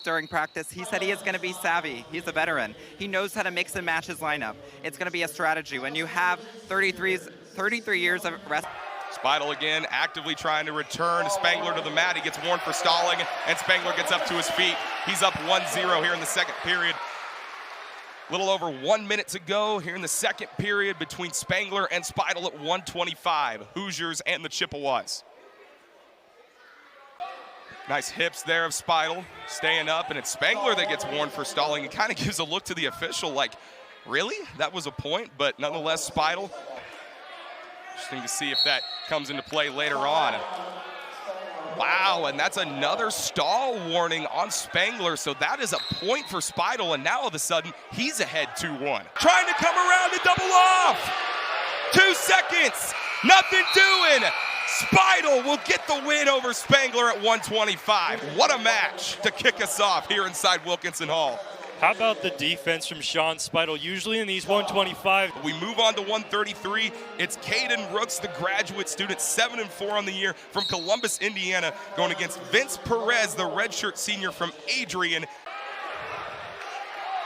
during practice. He said he is going to be savvy. He's a veteran. He knows how to mix and match his lineup. It's going to be a strategy. When you have 33 years of rest. Spidle again, actively trying to return Spangler to the mat. He gets warned for stalling, and Spangler gets up to his feet. He's up 1-0 here in the second period. Little over 1 minute to go here in the second period between Spangler and Spidle at 1:25. Hoosiers and the Chippewas. Nice hips there of Spidle, staying up, and it's Spangler that gets warned for stalling. It kind of gives a look to the official like, really? That was a point, but nonetheless, Spidle. Interesting to see if that comes into play later on. Wow, and that's another stall warning on Spangler, so that is a point for Spidle, and now all of a sudden, he's ahead 2-1. Trying to come around and double off. 2 seconds, nothing doing. Spidle will get the win over Spangler at 1:25. What a match to kick us off here inside Wilkinson Hall. How about the defense from Sean Spidle? Usually in these 125. We move on to 133. It's Cayden Rooks, the graduate student, 7-4 on the year from Columbus, Indiana, going against Vince Perez, the redshirt senior from Adrian.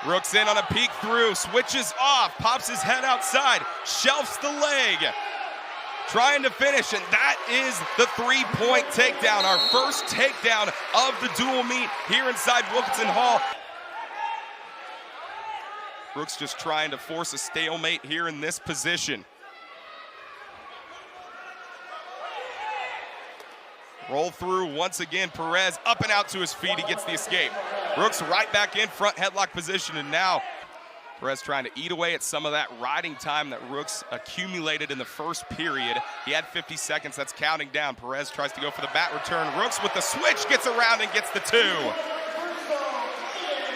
Rooks in on a peek through, switches off, pops his head outside, shelves the leg. Trying to finish, and that is the 3-point takedown, our first takedown of the dual meet here inside Wilkinson Hall. Rooks just trying to force a stalemate here in this position. Roll through once again, Perez up and out to his feet, he gets the escape. Rooks right back in front headlock position, and now Perez trying to eat away at some of that riding time that Rooks accumulated in the first period. He had 50 seconds, that's counting down. Perez tries to go for the bat return. Rooks with the switch, gets around and gets the 2.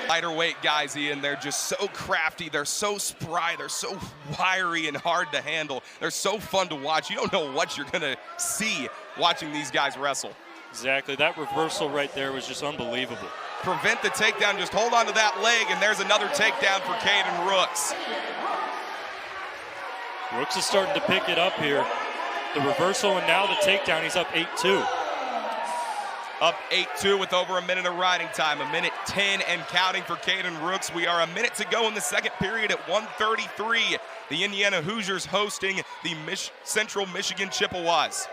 Lighter weight guys, Ian, they're just so crafty, they're so spry, they're so wiry and hard to handle. They're so fun to watch. You don't know what you're gonna see watching these guys wrestle. Exactly, that reversal right there was just unbelievable. Prevent the takedown, just hold on to that leg, and there's another takedown for Cayden Rooks. Rooks is starting to pick it up here. The reversal and now the takedown, he's up 8-2. Up 8-2 with over a minute of riding time, 1:10 and counting for Cayden Rooks. We are a minute to go in the second period at 1:33. The Indiana Hoosiers hosting the Central Michigan Chippewas.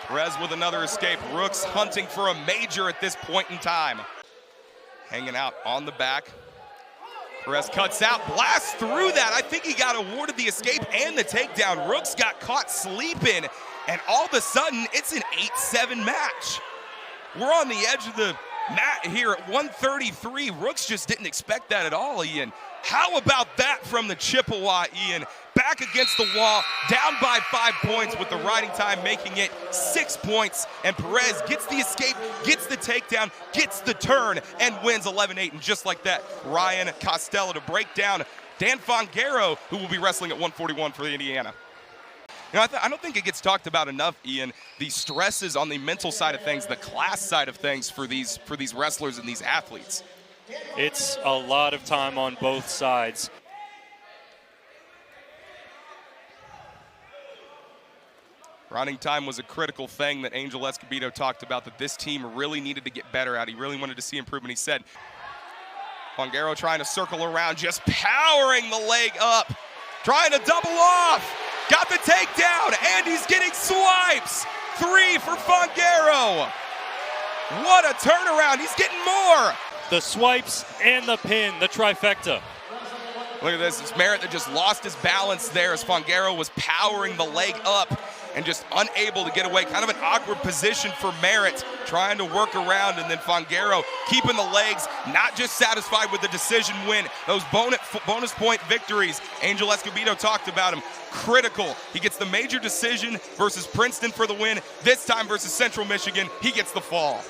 Perez with another escape. Rooks hunting for a major at this point in time. Hanging out on the back. Perez cuts out, blasts through that. I think he got awarded the escape and the takedown. Rooks got caught sleeping, and all of a sudden, it's an 8-7 match. We're on the edge of the mat here at 1:33. Rooks just didn't expect that at all, Ian. How about that from the Chippewa, Ian? Back against the wall, down by 5 points with the riding time making it 6 points. And Perez gets the escape, gets the takedown, gets the turn, and wins 11-8. And just like that, Ryan Costello to break down Dan Fongaro, who will be wrestling at 141 for the Indiana. You know, I don't think it gets talked about enough, Ian, the stresses on the mental side of things, the class side of things for these wrestlers and these athletes. It's a lot of time on both sides. Running time was a critical thing that Angel Escobedo talked about, that this team really needed to get better at. He really wanted to see improvement. He said, Fongaro trying to circle around, just powering the leg up, trying to double off. Got the takedown, and he's getting swipes. 3 for Fongaro. What a turnaround. He's getting more. The swipes and the pin, the trifecta. Look at this. It's Merritt that just lost his balance there as Fongaro was powering the leg up and just unable to get away. Kind of an awkward position for Merritt, trying to work around, and then Fongaro keeping the legs, not just satisfied with the decision win. Those bonus point victories, Angel Escobedo talked about him, critical. He gets the major decision versus Princeton for the win. This time versus Central Michigan, he gets the fall.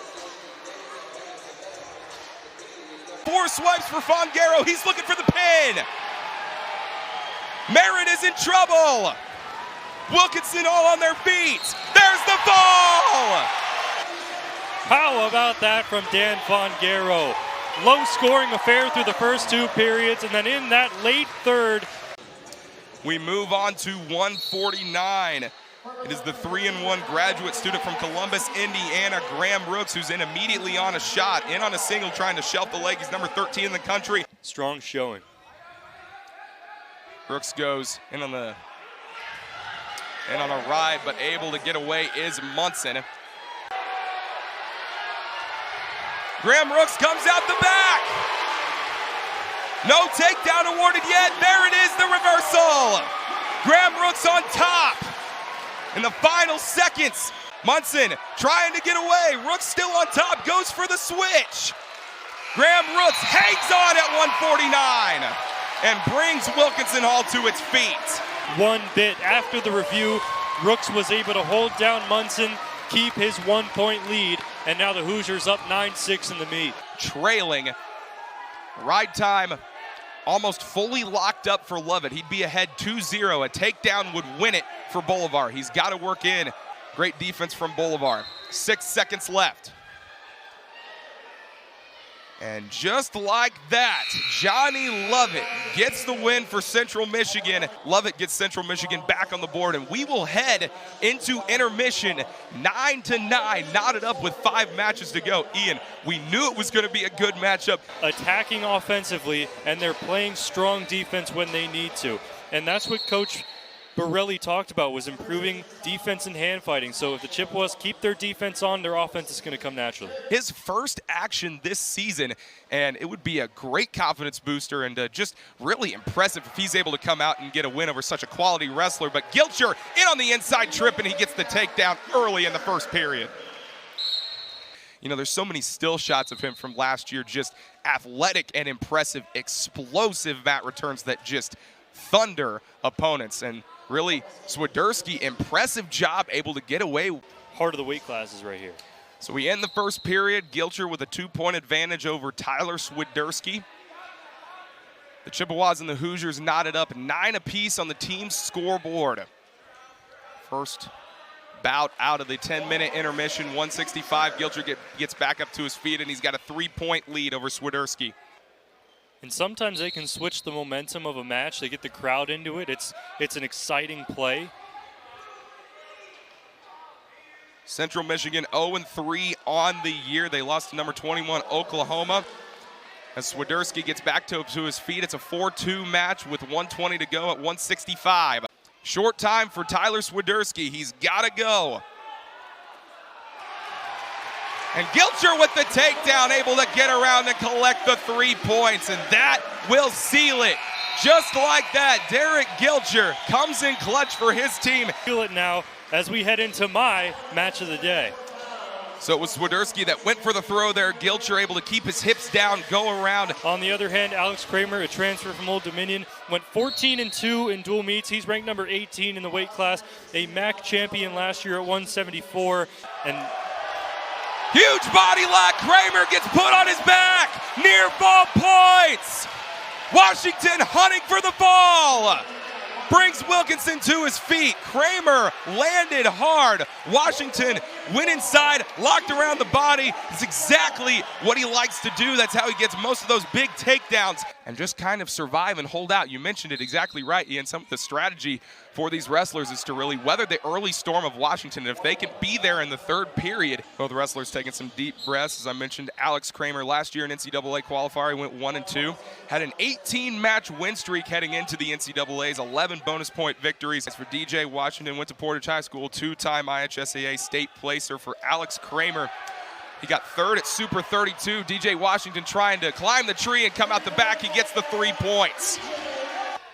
4 swipes for Fongaro. He's looking for the pin. Merritt is in trouble. Wilkinson all on their feet. There's the fall. How about that from Dan Fongaro? Low scoring affair through the first 2 periods, and then in that late third. We move on to 149. It is the 3-1 graduate student from Columbus, Indiana, Graham Rooks, who's in immediately on a shot, in on a single, trying to shelf the leg. He's number 13 in the country. Strong showing. Rooks goes in on a ride, but able to get away is Munson. Graham Rooks comes out the back. No takedown awarded yet. There it is, the reversal. Graham Rooks on top. In the final seconds, Munson trying to get away. Rooks still on top, goes for the switch. Graham Rooks hangs on at 149 and brings Wilkinson Hall to its feet. One bit after the review, Rooks was able to hold down Munson, keep his 1-point lead, and now the Hoosiers up 9-6 in the meet. Trailing. Ride time almost fully locked up for Lovett. He'd be ahead 2-0. A takedown would win it for Bolivar. He's got to work in. Great defense from Bolivar. 6 seconds left. And just like that, Johnny Lovett gets the win for Central Michigan. Lovett gets Central Michigan back on the board, and we will head into intermission 9-9, knotted up with 5 matches to go. Ian, we knew it was going to be a good matchup. Attacking offensively, and they're playing strong defense when they need to. And that's what Coach Borelli talked about, was improving defense and hand fighting. So if the Chippewas keep their defense on, their offense is going to come naturally. His first action this season, and it would be a great confidence booster and just really impressive if he's able to come out and get a win over such a quality wrestler. But Gilcher in on the inside trip, and he gets the takedown early in the first period. You know, there's so many still shots of him from last year, just athletic and impressive, explosive mat returns that just thunder opponents. And really, Swiderski, impressive job, able to get away. Heart of the weight classes right here. So we end the first period. Gilcher with a 2-point advantage over Tyler Swiderski. The Chippewas and the Hoosiers knotted up 9 apiece on the team's scoreboard. First bout out of the 10-minute intermission, 165. Gilcher gets back up to his feet, and he's got a 3-point lead over Swiderski. And sometimes they can switch the momentum of a match. They get the crowd into it. It's an exciting play. Central Michigan 0-3 on the year. They lost to number 21 Oklahoma. As Swiderski gets back to his feet, it's a 4-2 match with 1:20 to go at 165. Short time for Tyler Swiderski. He's got to go. And Gilcher with the takedown, able to get around and collect the 3 points, and that will seal it. Just like that, Derek Gilcher comes in clutch for his team. Feel it now as we head into my match of the day. So it was Swiderski that went for the throw there. Gilcher able to keep his hips down, go around. On the other hand, Alex Cramer, a transfer from Old Dominion, went 14-2 in dual meets. He's ranked number 18 in the weight class, a MAC champion last year at 174. And huge body lock. Cramer gets put on his back. Near fall points. Washington hunting for the ball. Brings Wilkinson to his feet. Cramer landed hard. Washington went inside, locked around the body. It's exactly what he likes to do. That's how he gets most of those big takedowns and just kind of survive and hold out. You mentioned it exactly right, Ian. Some of the strategy for these wrestlers is to really weather the early storm of Washington. And if they can be there in the third period, both wrestlers taking some deep breaths. As I mentioned, Alex Cramer last year in NCAA qualifier, he went 1-2. Had an 18-match win streak heading into the NCAAs, 11 bonus point victories. As for DJ Washington, went to Portage High School, 2-time IHSAA state placer. For Alex Cramer, he got third at Super 32. DJ Washington trying to climb the tree and come out the back. He gets the 3 points.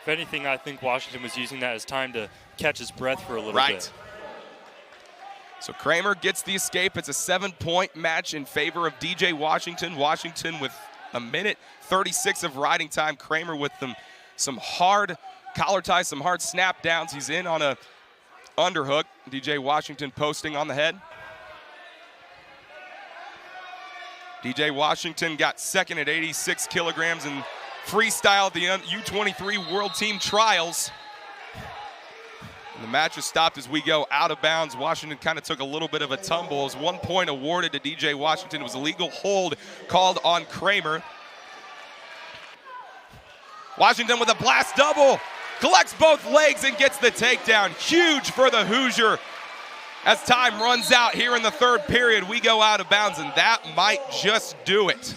if anything, I think Washington was using that as time to catch his breath for a little bit. So Cramer gets the escape. It's a 7-point match in favor of DJ Washington. Washington with a minute 36 of riding time. Cramer with some hard collar ties, some hard snap downs. He's in on a underhook. DJ Washington posting on the head. DJ Washington got second at 86 kilograms in freestyle at the U23 World Team Trials. And the match is stopped as we go out of bounds. Washington kind of took a little bit of a tumble. It was 1 point awarded to DJ Washington. It was a legal hold called on Cramer. Washington with a blast double. collects both legs and gets the takedown. Huge for the Hoosier. As time runs out here in the third period, we go out of bounds, and that might just do it.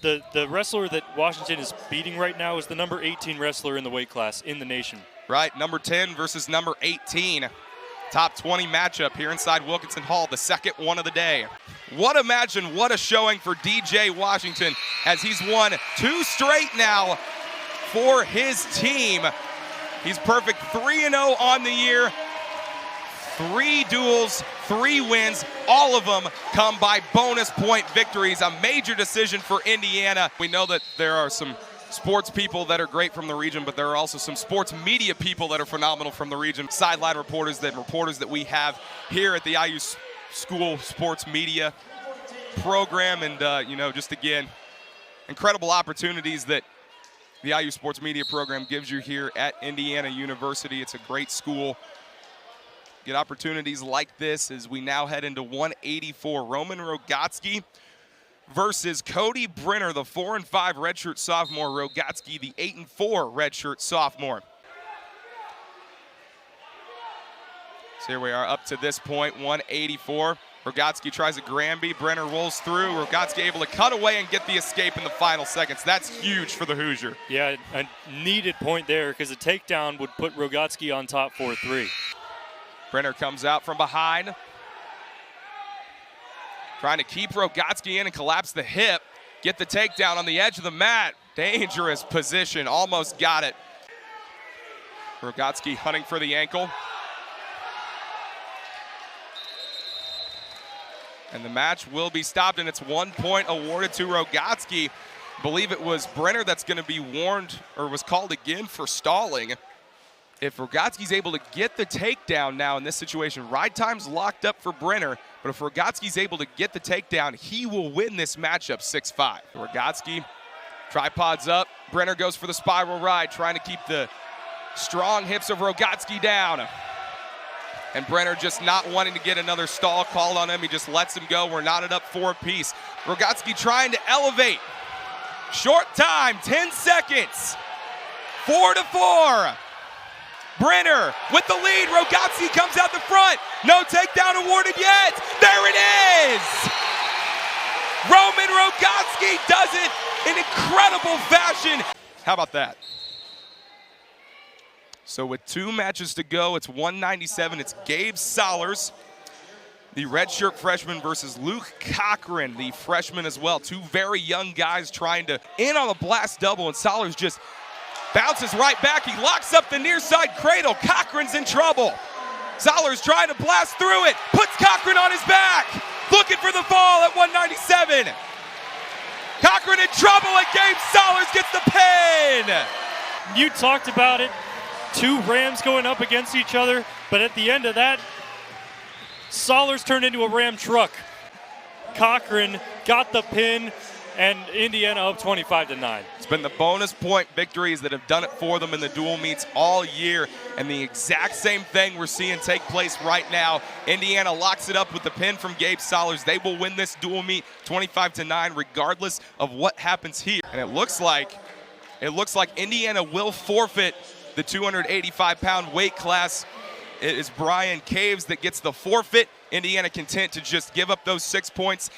The wrestler that Washington is beating right now is the number 18 wrestler in the weight class in the nation. Right, number 10 versus number 18. Top 20 matchup here inside Wilkinson Hall, the second one of the day. What a showing for DJ Washington as he's won 2 straight now for his team. He's perfect 3-0 on the year. 3 duels, 3 wins, all of them come by bonus point victories. A major decision for Indiana. We know that there are some sports people that are great from the region, but there are also some sports media people that are phenomenal from the region. Sideline reporters that we have here at the IU School Sports Media program. And, just again, incredible opportunities that the IU Sports Media program gives you here at Indiana University. It's a great school. Get opportunities like this as we now head into 184. Roman Rogotzke versus Cody Brenner, the 4-5 redshirt sophomore. Rogotzke, the 8-4 redshirt sophomore. So here we are up to this point, 184. Rogotzke tries a Granby. Brenner rolls through. Rogotzke able to cut away and get the escape in the final seconds. That's huge for the Hoosier. Yeah, a needed point there because a takedown would put Rogotzke on top 4-3. Brenner comes out from behind. Trying to keep Rogotzke in and collapse the hip. Get the takedown on the edge of the mat. Dangerous position. Almost got it. Rogotzke hunting for the ankle. And the match will be stopped, and it's 1 point awarded to Rogotzke. I believe it was Brenner that's going to be warned or was called again for stalling. If Rogotzke's able to get the takedown now in this situation, ride time's locked up for Brenner, but if Rogotzke's able to get the takedown, he will win this matchup 6-5. Rogotzke, tripods up. Brenner goes for the spiral ride, trying to keep the strong hips of Rogotzke down. And Brenner just not wanting to get another stall called on him. He just lets him go. We're knotted up 4 apiece. Rogotzke trying to elevate. Short time, 10 seconds. 4-4. Brenner with the lead. Rogotzke comes out the front. No takedown awarded yet. There it is. Roman Rogotzke does it in incredible fashion. How about that? So with 2 matches to go, it's 197. It's Gabe Sollars, the redshirt freshman, versus Luke Cochran, the freshman as well. 2 very young guys trying to in on a blast double, and Sollars just bounces right back. He locks up the near side cradle. Cochran's in trouble. Sollars trying to blast through it. Puts Cochran on his back. Looking for the fall at 197. Cochran in trouble, and Gabe Sollars gets the pin. You talked about it. 2 Rams going up against each other, but at the end of that, Sollars turned into a Ram truck. Cochran got the pin, and Indiana up 25-9. It's been the bonus point victories that have done it for them in the dual meets all year, and the exact same thing we're seeing take place right now. Indiana locks it up with the pin from Gabe Sollars. They will win this dual meet 25-9 regardless of what happens here. And it looks like Indiana will forfeit the 285-pound weight class. It is Bryan Caves that gets the forfeit. Indiana content to just give up those 6 points